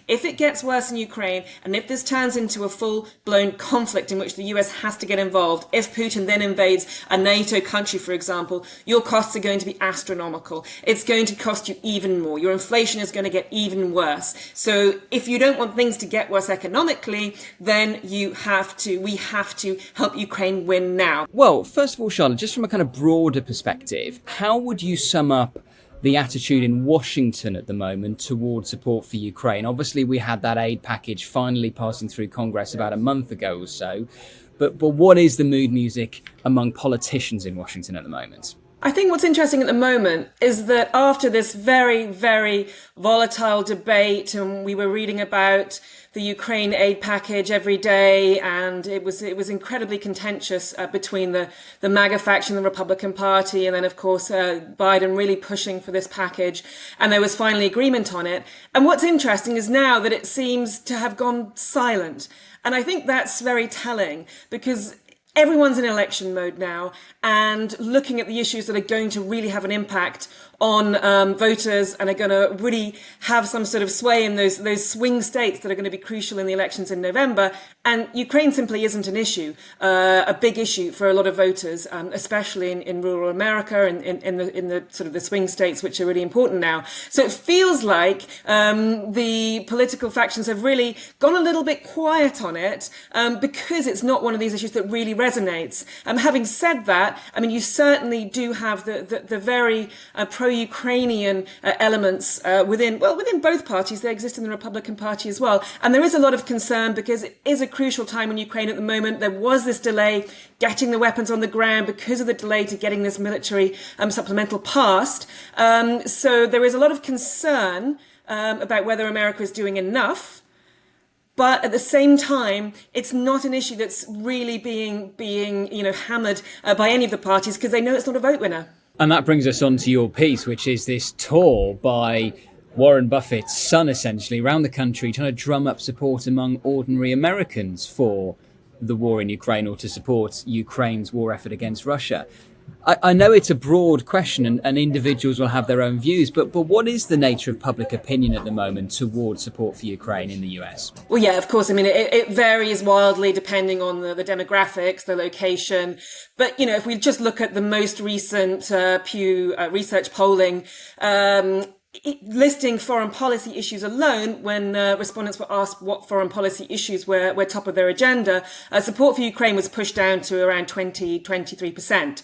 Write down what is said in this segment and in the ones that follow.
if it gets worse in Ukraine, and if this turns into a full-blown conflict in which the US has to get involved, if Putin then invades a NATO country, for example, your costs are going to be astronomical. It's going to cost you even more. Your inflation is going to get even worse. So if you don't want things to get worse economically, then we have to help Ukraine win now. Well, first of all, Charlotte, just from a kind of broader perspective, how would you sum up the attitude in Washington at the moment towards support for Ukraine? Obviously, we had that aid package finally passing through Congress about a month ago or so. But what is the mood music among politicians in Washington at the moment? I think what's interesting at the moment is that after this very, very volatile debate, and we were reading about the Ukraine aid package every day, and it was incredibly contentious between the MAGA faction, the Republican Party, and then of course Biden really pushing for this package, and there was finally agreement on it. And what's interesting is now that it seems to have gone silent, and I think that's very telling, because everyone's in election mode now and looking at the issues that are going to really have an impact on voters and are going to really have some sort of sway in those swing states that are going to be crucial in the elections in November. And Ukraine simply isn't an issue, a big issue for a lot of voters, especially in rural America and in the sort of the swing states, which are really important now. So it feels like the political factions have really gone a little bit quiet on it because it's not one of these issues that really resonates. Having said that, I mean, you certainly do have the very pro-Ukrainian elements within both parties. They exist in the Republican Party as well. And there is a lot of concern because it is a crucial time in Ukraine at the moment. There was this delay getting the weapons on the ground because of the delay to getting this military supplemental passed. So there is a lot of concern about whether America is doing enough. But at the same time, it's not an issue that's really being hammered by any of the parties because they know it's not a vote winner. And that brings us on to your piece, which is this tour by Warren Buffett's son, essentially, around the country, trying to drum up support among ordinary Americans for the war in Ukraine or to support Ukraine's war effort against Russia. I know it's a broad question and individuals will have their own views, but what is the nature of public opinion at the moment towards support for Ukraine in the US? Well, yeah, of course. I mean, it varies wildly depending on the demographics, the location. But, if we just look at the most recent Pew Research polling, listing foreign policy issues alone, when respondents were asked what foreign policy issues were top of their agenda, support for Ukraine was pushed down to around 23%.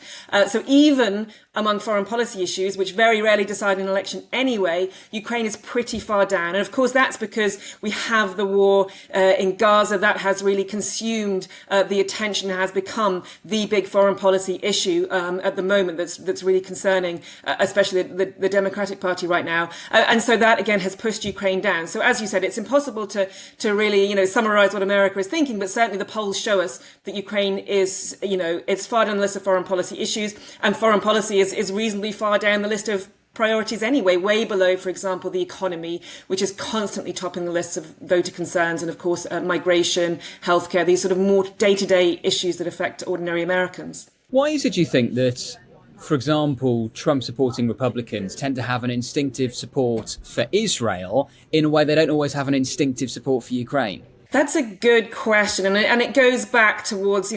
So even among foreign policy issues, which very rarely decide an election anyway, Ukraine is pretty far down. And of course, that's because we have the war in Gaza that has really consumed the attention, has become the big foreign policy issue at the moment that's really concerning, especially the Democratic Party right now. And so that, again, has pushed Ukraine down. So as you said, it's impossible to really, summarize what America is thinking, but certainly the polls show us that Ukraine is, it's far down the list of foreign policy issues, and foreign policy is reasonably far down the list of priorities anyway, way below, for example, the economy, which is constantly topping the lists of voter concerns, and of course, migration, healthcare, these sort of more day-to-day issues that affect ordinary Americans. Why is it, you think, that, for example, Trump-supporting Republicans tend to have an instinctive support for Israel in a way they don't always have an instinctive support for Ukraine? That's a good question. And it goes back towards,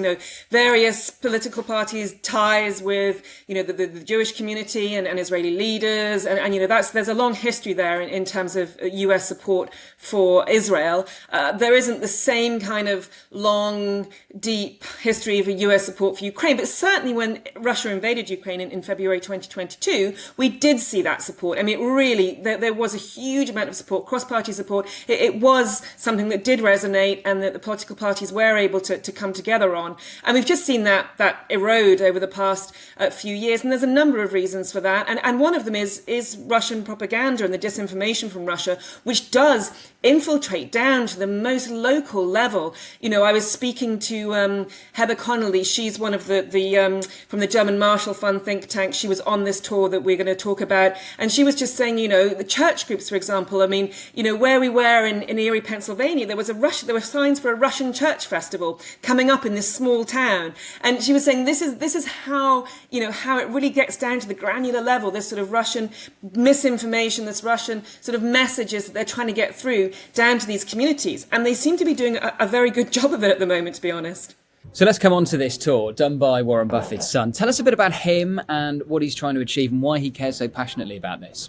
various political parties' ties with, the Jewish community and Israeli leaders. And there's a long history there in terms of US support for Israel. There isn't the same kind of long, deep history of a US support for Ukraine. But certainly when Russia invaded Ukraine in February 2022, we did see that support. I mean, really, there was a huge amount of support, cross-party support. It was something that did resonate and that the political parties were able to come together on. And we've just seen that erode over the past few years. And there's a number of reasons for that. And one of them is Russian propaganda and the disinformation from Russia, which does infiltrate down to the most local level. I was speaking to Heather Connolly. She's one of the from the German Marshall Fund think tank. She was on this tour that we're going to talk about. And she was just saying, the church groups, for example, I mean, where we were in Erie, Pennsylvania, there was a there were signs for a Russian church festival coming up in this small town. And she was saying this is how, how it really gets down to the granular level, this sort of Russian misinformation, this Russian sort of messages that they're trying to get through down to these communities. And they seem to be doing a very good job of it at the moment, to be honest. So let's come on to this tour done by Warren Buffett's son. Tell us a bit about him and what he's trying to achieve and why he cares so passionately about this.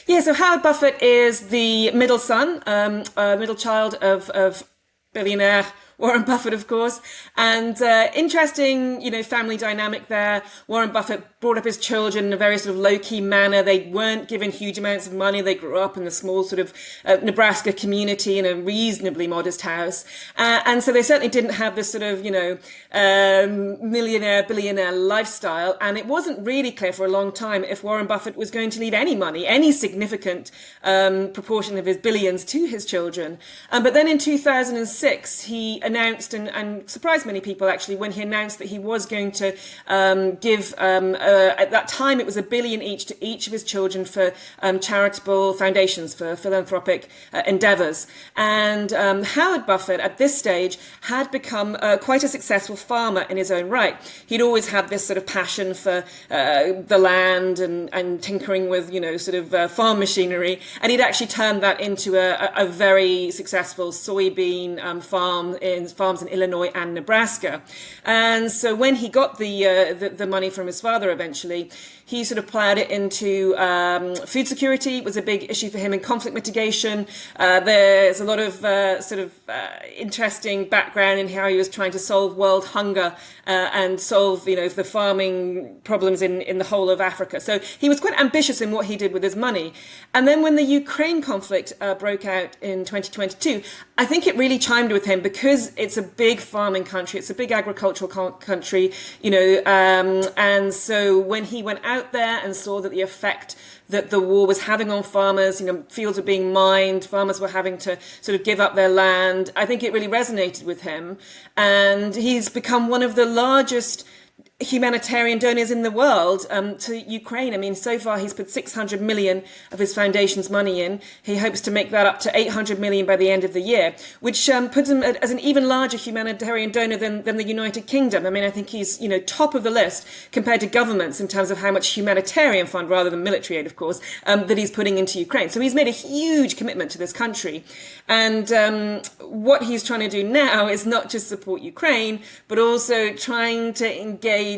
Yeah, so Howard Buffett is the middle son, middle child of billionaire Warren Buffett, of course, and interesting, family dynamic there. Warren Buffett brought up his children in a very sort of low-key manner. They weren't given huge amounts of money. They grew up in the small sort of Nebraska community in a reasonably modest house. And so they certainly didn't have this sort of, millionaire, billionaire lifestyle. And it wasn't really clear for a long time if Warren Buffett was going to leave any money, any significant proportion of his billions to his children. But then in 2006, he announced, and surprised many people actually, when he announced that he was going to give, at that time it was $1 billion each to each of his children for charitable foundations, for philanthropic endeavors. And Howard Buffett at this stage had become quite a successful farmer in his own right. He'd always had this sort of passion for the land and tinkering with, farm machinery. And he'd actually turned that into a very successful soybean farms in Illinois and Nebraska. And so when he got the money from his father eventually, he sort of plowed it into food security. Was a big issue for him in conflict mitigation. There's a lot of interesting background in how he was trying to solve world hunger and solve, the farming problems in the whole of Africa. So he was quite ambitious in what he did with his money. And then when the Ukraine conflict broke out in 2022, I think it really chimed with him because it's a big farming country. It's a big agricultural country, and so when he went out there and saw that the effect that the war was having on farmers, fields were being mined, farmers were having to sort of give up their land, I think it really resonated with him. And he's become one of the largest humanitarian donors in the world to Ukraine. I mean, so far he's put 600 million of his foundation's money in. He hopes to make that up to 800 million by the end of the year, which puts him as an even larger humanitarian donor than the United Kingdom. I mean, I think he's, top of the list compared to governments in terms of how much humanitarian fund, rather than military aid, of course, that he's putting into Ukraine. So he's made a huge commitment to this country. And what he's trying to do now is not just support Ukraine, but also trying to engage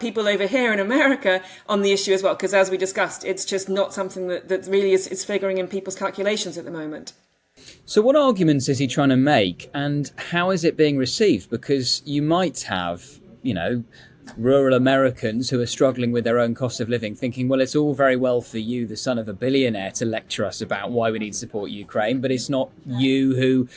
people over here in America on the issue as well, because as we discussed, it's just not something that really is figuring in people's calculations at the moment. So what arguments is he trying to make and how is it being received? Because you might have, rural Americans who are struggling with their own cost of living thinking, well, it's all very well for you, the son of a billionaire, to lecture us about why we need to support Ukraine, but it's not you who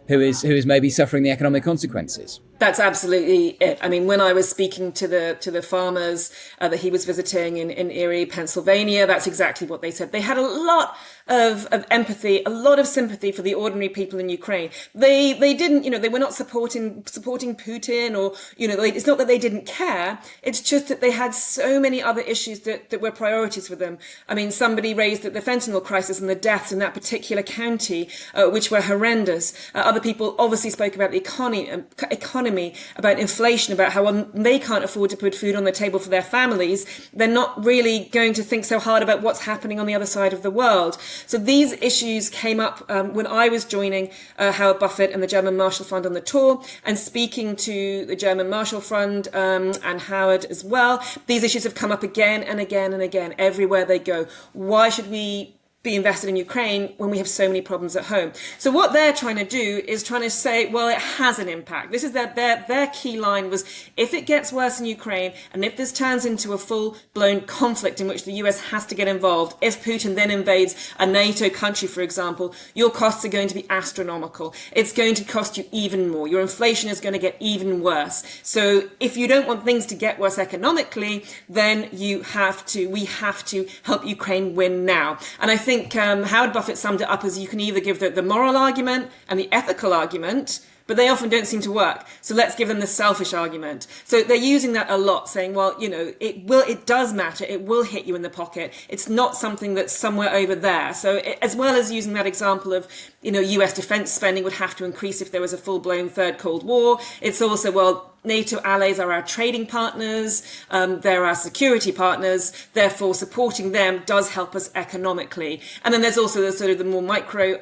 is maybe suffering the economic consequences. That's absolutely it. I mean, when I was speaking to the farmers that he was visiting in Erie, Pennsylvania, that's exactly what they said. They had a lot of empathy, a lot of sympathy for the ordinary people in Ukraine. They didn't, they were not supporting Putin or, it's not that they didn't care. It's just that they had so many other issues that were priorities for them. I mean, somebody raised the fentanyl crisis and the deaths in that particular county, which were horrendous. Other people obviously spoke about the economy, about inflation, about how they can't afford to put food on the table for their families. They're not really going to think so hard about what's happening on the other side of the world. So these issues came up when I was joining Howard Buffett and the German Marshall Fund on the tour and speaking to the German Marshall Fund and Howard as well. These issues have come up again and again and again everywhere they go. Why should we be invested in Ukraine when we have so many problems at home? So what they're trying to do is trying to say, well, it has an impact. This is their key line was, if it gets worse in Ukraine and if this turns into a full-blown conflict in which the US has to get involved, if Putin then invades a NATO country, for example, your costs are going to be astronomical. It's going to cost you even more. Your inflation is going to get even worse. So if you don't want things to get worse economically, then we have to help Ukraine win now. And I think Howard Buffett summed it up as you can either give the moral argument and the ethical argument, but they often don't seem to work. So let's give them the selfish argument. So they're using that a lot, saying, well, it does matter. It will hit you in the pocket. It's not something that's somewhere over there. So as well as using that example of, US defense spending would have to increase if there was a full-blown third Cold War, it's also, well, NATO allies are our trading partners, they're our security partners, therefore supporting them does help us economically. And then there's also the sort of the more micro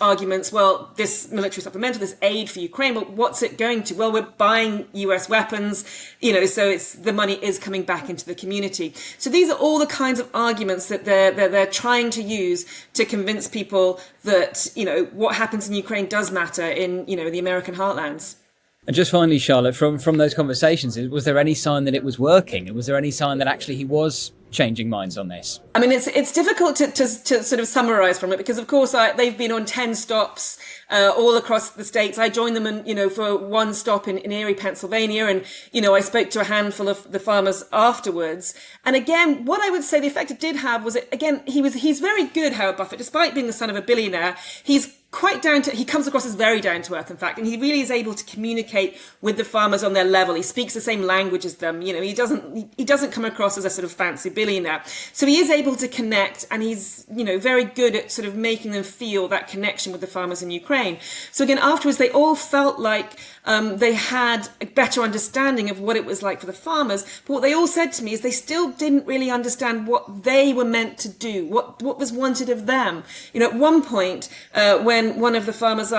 arguments, well, this military supplemental, this aid for Ukraine, well, what's it going to? Well, we're buying US weapons, so the money is coming back into the community. So these are all the kinds of arguments that they're trying to use to convince people that, what happens in Ukraine does matter in, the American heartlands. And just finally, Charlotte, from those conversations, was there any sign that it was working? Was there any sign that actually he was changing minds on this? I mean, it's difficult to sort of summarize from it because, of course, they've been on 10 stops all across the states. I joined them for one stop in Erie, Pennsylvania. And, I spoke to a handful of the farmers afterwards. And again, what I would say the effect it did have was, again, he's very good, Howard Buffett, despite being the son of a billionaire. He's quite he comes across as very down to earth, in fact, and he really is able to communicate with the farmers on their level. He speaks the same language as them. He doesn't come across as a sort of fancy billionaire. So he is able to connect, and he's, very good at sort of making them feel that connection with the farmers in Ukraine. So again, afterwards, they all felt like they had a better understanding of what it was like for the farmers. But what they all said to me is they still didn't really understand what they were meant to do, what was wanted of them. At one point, when one of the farmers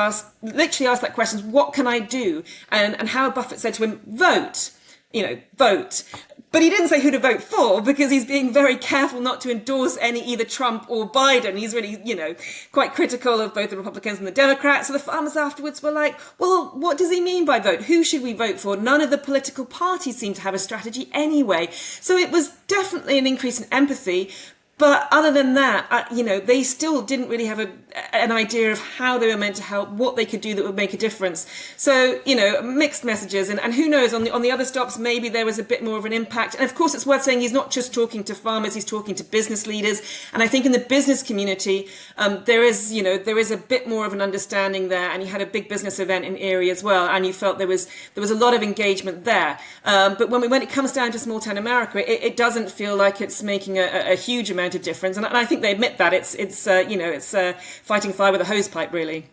literally asked that question, what can I do? And Howard Buffett said to him, vote, vote. But he didn't say who to vote for because he's being very careful not to endorse either Trump or Biden. He's really, quite critical of both the Republicans and the Democrats. So the farmers afterwards were like, well, what does he mean by vote? Who should we vote for? None of the political parties seem to have a strategy anyway. So it was definitely an increase in empathy. But other than that, they still didn't really have an idea of how they were meant to help, what they could do that would make a difference. So, mixed messages. And who knows, on the other stops, maybe there was a bit more of an impact. And of course, it's worth saying he's not just talking to farmers, he's talking to business leaders. And I think in the business community, there is a bit more of an understanding there. And he had a big business event in Erie as well. And you felt there was a lot of engagement there. But when it comes down to small town America, it doesn't feel like it's making a huge amount of difference, and I think they admit that it's fighting fire with a hose pipe, really.